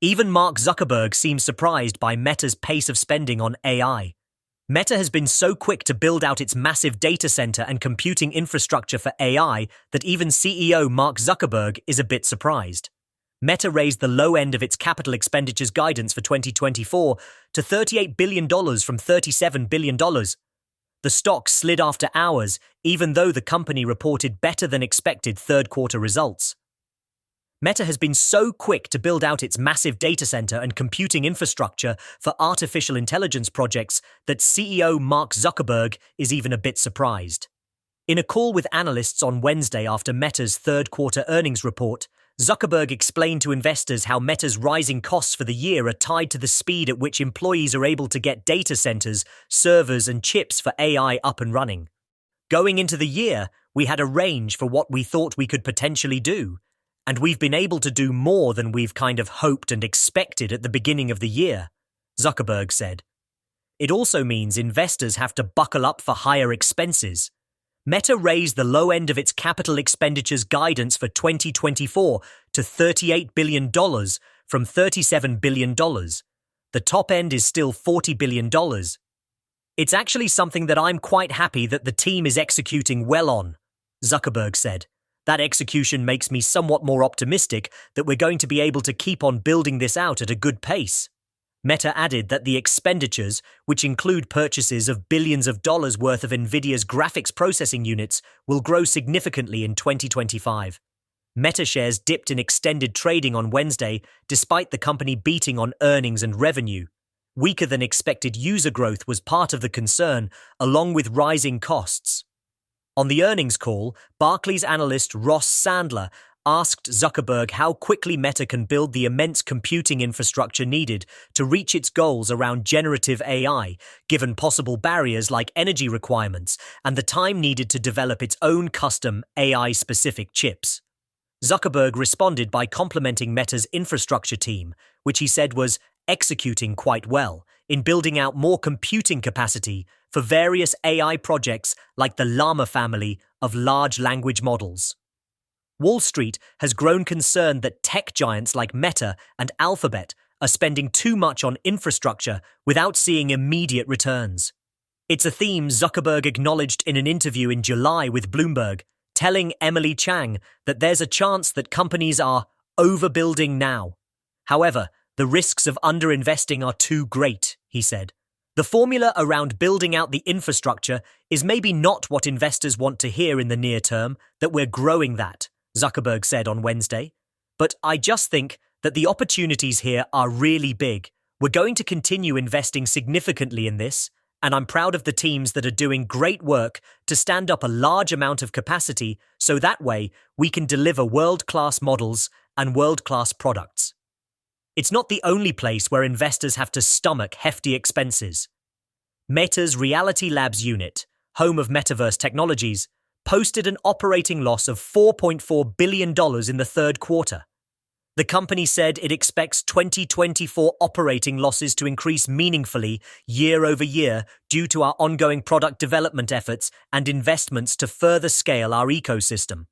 Even Mark Zuckerberg seems surprised by Meta's pace of spending on AI. Meta has been so quick to build out its massive data center and computing infrastructure for AI that even CEO Mark Zuckerberg is a bit surprised. Meta raised the low end of its capital expenditures guidance for 2024 to $38 billion from $37 billion. The stock slid after hours, even though the company reported better than expected third-quarter results. Meta has been so quick to build out its massive data center and computing infrastructure for artificial intelligence projects that CEO Mark Zuckerberg is even a bit surprised. In a call with analysts on Wednesday after Meta's third-quarter earnings report, Zuckerberg explained to investors how Meta's rising costs for the year are tied to the speed at which employees are able to get data centers, servers, and chips for AI up and running. Going into the year, we had a range for what we thought we could potentially do. And we've been able to do more than we've kind of hoped and expected at the beginning of the year, Zuckerberg said. It also means investors have to buckle up for higher expenses. Meta raised the low end of its capital expenditures guidance for 2024 to $38 billion from $37 billion. The top end is still $40 billion. It's actually something that I'm quite happy that the team is executing well on, Zuckerberg said. That execution makes me somewhat more optimistic that we're going to be able to keep on building this out at a good pace. Meta added that the expenditures, which include purchases of billions of dollars worth of NVIDIA's graphics processing units, will grow significantly in 2025. Meta shares dipped in extended trading on Wednesday, despite the company beating on earnings and revenue. Weaker than expected user growth was part of the concern, along with rising costs. On the earnings call, Barclays analyst Ross Sandler asked Zuckerberg how quickly Meta can build the immense computing infrastructure needed to reach its goals around generative AI, given possible barriers like energy requirements and the time needed to develop its own custom AI-specific chips. Zuckerberg responded by complimenting Meta's infrastructure team, which he said was executing quite well in building out more computing capacity for various AI projects like the Llama family of large language models. Wall Street has grown concerned that tech giants like Meta and Alphabet are spending too much on infrastructure without seeing immediate returns. It's a theme Zuckerberg acknowledged in an interview in July with Bloomberg, telling Emily Chang that there's a chance that companies are overbuilding now. However, the risks of underinvesting are too great, he said. The formula around building out the infrastructure is maybe not what investors want to hear in the near term, that we're growing that, Zuckerberg said on Wednesday. But I just think that the opportunities here are really big. We're going to continue investing significantly in this, and I'm proud of the teams that are doing great work to stand up a large amount of capacity so that way we can deliver world-class models and world-class products. It's not the only place where investors have to stomach hefty expenses. Meta's Reality Labs unit, home of metaverse technologies, posted an operating loss of $4.4 billion in the third quarter. The company said it expects 2024 operating losses to increase meaningfully year over year due to our ongoing product development efforts and investments to further scale our ecosystem.